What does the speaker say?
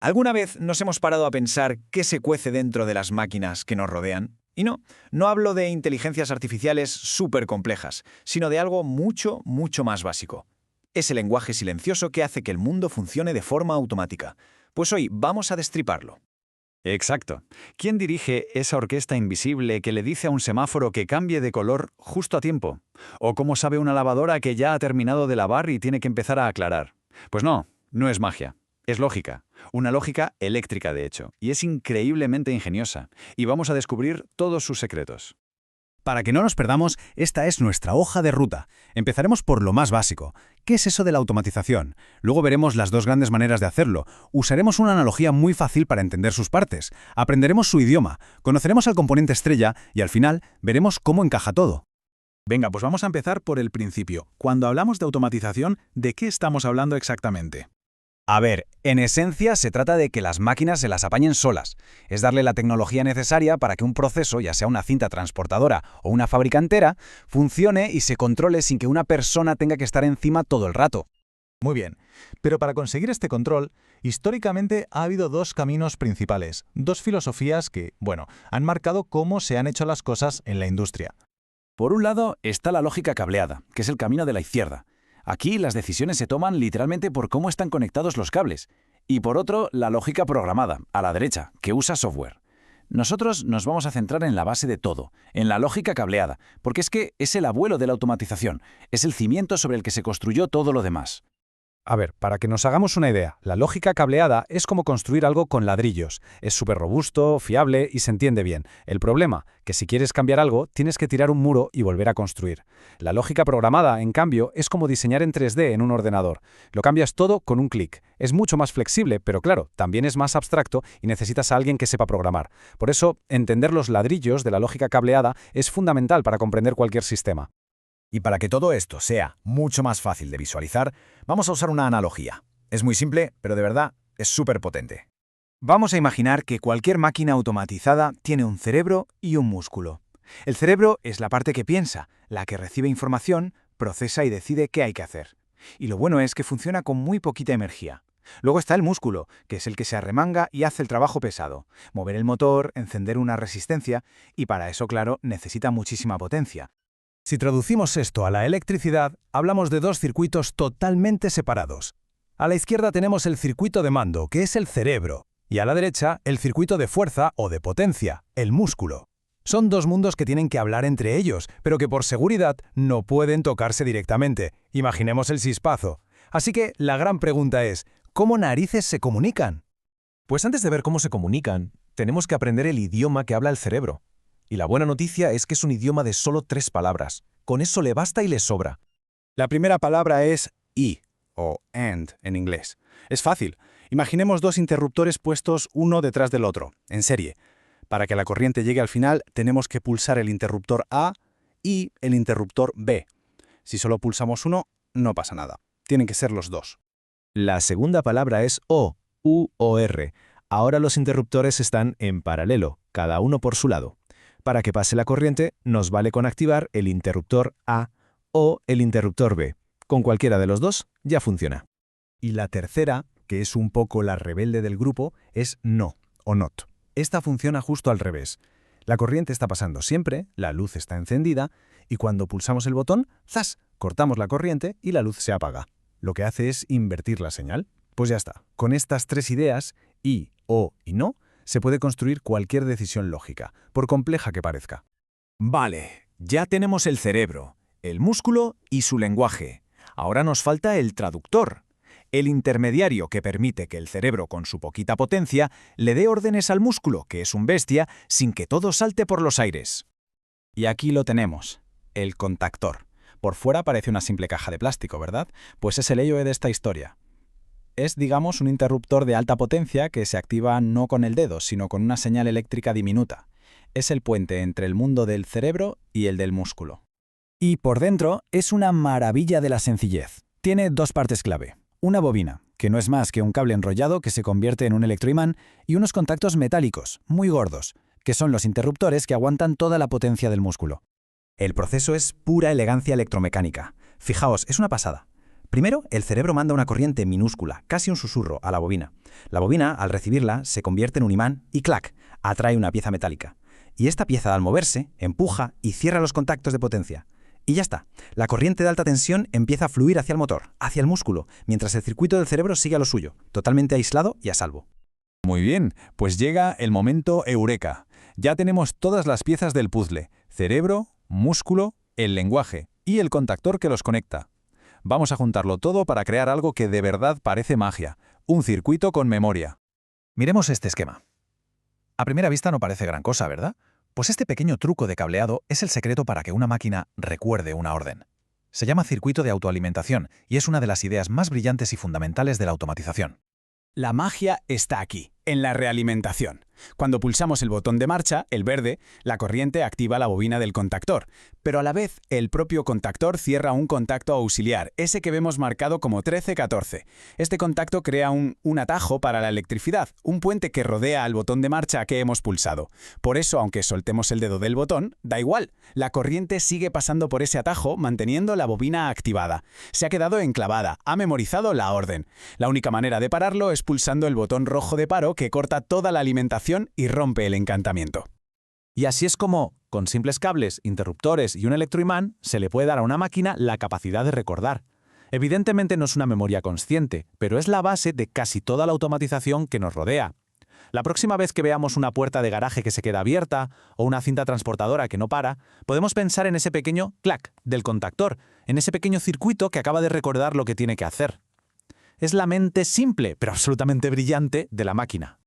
¿Alguna vez nos hemos parado a pensar qué se cuece dentro de las máquinas que nos rodean? Y no hablo de inteligencias artificiales súper complejas, sino de algo mucho, mucho más básico. Es el lenguaje silencioso que hace que el mundo funcione de forma automática. Pues hoy vamos a destriparlo. Exacto. ¿Quién dirige esa orquesta invisible que le dice a un semáforo que cambie de color justo a tiempo? ¿O cómo sabe una lavadora que ya ha terminado de lavar y tiene que empezar a aclarar? Pues no es magia. Es lógica. Una lógica eléctrica, de hecho. Y es increíblemente ingeniosa. Y vamos a descubrir todos sus secretos. Para que no nos perdamos, esta es nuestra hoja de ruta. Empezaremos por lo más básico. ¿Qué es eso de la automatización? Luego veremos las dos grandes maneras de hacerlo. Usaremos una analogía muy fácil para entender sus partes. Aprenderemos su idioma, conoceremos al componente estrella y al final veremos cómo encaja todo. Venga, pues vamos a empezar por el principio. Cuando hablamos de automatización, ¿de qué estamos hablando exactamente? A ver, en esencia se trata de que las máquinas se las apañen solas. Es darle la tecnología necesaria para que un proceso, ya sea una cinta transportadora o una fábrica entera, funcione y se controle sin que una persona tenga que estar encima todo el rato. Muy bien, pero para conseguir este control, históricamente ha habido dos caminos principales, dos filosofías que, han marcado cómo se han hecho las cosas en la industria. Por un lado está la lógica cableada, que es el camino de la izquierda. Aquí las decisiones se toman literalmente por cómo están conectados los cables. Y por otro, la lógica programada, a la derecha, que usa software. Nosotros nos vamos a centrar en la base de todo, en la lógica cableada, porque es que es el abuelo de la automatización, es el cimiento sobre el que se construyó todo lo demás. A ver, para que nos hagamos una idea, la lógica cableada es como construir algo con ladrillos. Es súper robusto, fiable y se entiende bien. El problema, que si quieres cambiar algo, tienes que tirar un muro y volver a construir. La lógica programada, en cambio, es como diseñar en 3D en un ordenador. Lo cambias todo con un clic. Es mucho más flexible, pero claro, también es más abstracto y necesitas a alguien que sepa programar. Por eso, entender los ladrillos de la lógica cableada es fundamental para comprender cualquier sistema. Y para que todo esto sea mucho más fácil de visualizar, vamos a usar una analogía. Es muy simple, pero de verdad es súper potente. Vamos a imaginar que cualquier máquina automatizada tiene un cerebro y un músculo. El cerebro es la parte que piensa, la que recibe información, procesa y decide qué hay que hacer. Y lo bueno es que funciona con muy poquita energía. Luego está el músculo, que es el que se arremanga y hace el trabajo pesado. Mover el motor, encender una resistencia, y para eso, claro, necesita muchísima potencia. Si traducimos esto a la electricidad, hablamos de dos circuitos totalmente separados. A la izquierda tenemos el circuito de mando, que es el cerebro, y a la derecha el circuito de fuerza o de potencia, el músculo. Son dos mundos que tienen que hablar entre ellos, pero que por seguridad no pueden tocarse directamente. Imaginemos el chispazo. Así que la gran pregunta es, ¿cómo narices se comunican? Pues antes de ver cómo se comunican, tenemos que aprender el idioma que habla el cerebro. Y la buena noticia es que es un idioma de solo 3 palabras. Con eso le basta y le sobra. La primera palabra es y, o and en inglés. Es fácil. Imaginemos dos interruptores puestos uno detrás del otro, en serie. Para que la corriente llegue al final, tenemos que pulsar el interruptor A y el interruptor B. Si solo pulsamos uno, no pasa nada. Tienen que ser los dos. La segunda palabra es O, U o R. Ahora los interruptores están en paralelo, cada uno por su lado. Para que pase la corriente, nos vale con activar el interruptor A o el interruptor B. Con cualquiera de los dos, ya funciona. Y la tercera, que es un poco la rebelde del grupo, es no o not. Esta funciona justo al revés. La corriente está pasando siempre, la luz está encendida, y cuando pulsamos el botón, ¡zas!, cortamos la corriente y la luz se apaga. Lo que hace es invertir la señal. Pues ya está. Con estas 3 ideas, y, o y no, se puede construir cualquier decisión lógica, por compleja que parezca. Vale, ya tenemos el cerebro, el músculo y su lenguaje. Ahora nos falta el traductor, el intermediario que permite que el cerebro, con su poquita potencia, le dé órdenes al músculo, que es un bestia, sin que todo salte por los aires. Y aquí lo tenemos, el contactor. Por fuera parece una simple caja de plástico, ¿verdad? Pues es el héroe de esta historia. Es, digamos, un interruptor de alta potencia que se activa no con el dedo, sino con una señal eléctrica diminuta. Es el puente entre el mundo del cerebro y el del músculo. Y por dentro es una maravilla de la sencillez. Tiene 2 partes clave. Una bobina, que no es más que un cable enrollado que se convierte en un electroimán, y unos contactos metálicos, muy gordos, que son los interruptores que aguantan toda la potencia del músculo. El proceso es pura elegancia electromecánica. Fijaos, es una pasada. Primero, el cerebro manda una corriente minúscula, casi un susurro, a la bobina. La bobina, al recibirla, se convierte en un imán y ¡clac!, atrae una pieza metálica. Y esta pieza, al moverse, empuja y cierra los contactos de potencia. Y ya está. La corriente de alta tensión empieza a fluir hacia el motor, hacia el músculo, mientras el circuito del cerebro sigue a lo suyo, totalmente aislado y a salvo. Muy bien, pues llega el momento eureka. Ya tenemos todas las piezas del puzzle: cerebro, músculo, el lenguaje y el contactor que los conecta. Vamos a juntarlo todo para crear algo que de verdad parece magia, un circuito con memoria. Miremos este esquema. A primera vista no parece gran cosa, ¿verdad? Pues este pequeño truco de cableado es el secreto para que una máquina recuerde una orden. Se llama circuito de autoalimentación y es una de las ideas más brillantes y fundamentales de la automatización. La magia está aquí, en la realimentación. Cuando pulsamos el botón de marcha, el verde, la corriente activa la bobina del contactor, pero a la vez el propio contactor cierra un contacto auxiliar, ese que vemos marcado como 1314. Este contacto crea un atajo para la electricidad, un puente que rodea al botón de marcha que hemos pulsado. Por eso, aunque soltemos el dedo del botón, da igual, la corriente sigue pasando por ese atajo manteniendo la bobina activada. Se ha quedado enclavada, ha memorizado la orden. La única manera de pararlo es pulsando el botón rojo de paro que corta toda la alimentación y rompe el encantamiento. Y así es como, con simples cables, interruptores y un electroimán, se le puede dar a una máquina la capacidad de recordar. Evidentemente no es una memoria consciente, pero es la base de casi toda la automatización que nos rodea. La próxima vez que veamos una puerta de garaje que se queda abierta o una cinta transportadora que no para, podemos pensar en ese pequeño clac del contactor, en ese pequeño circuito que acaba de recordar lo que tiene que hacer. Es la mente simple, pero absolutamente brillante, de la máquina.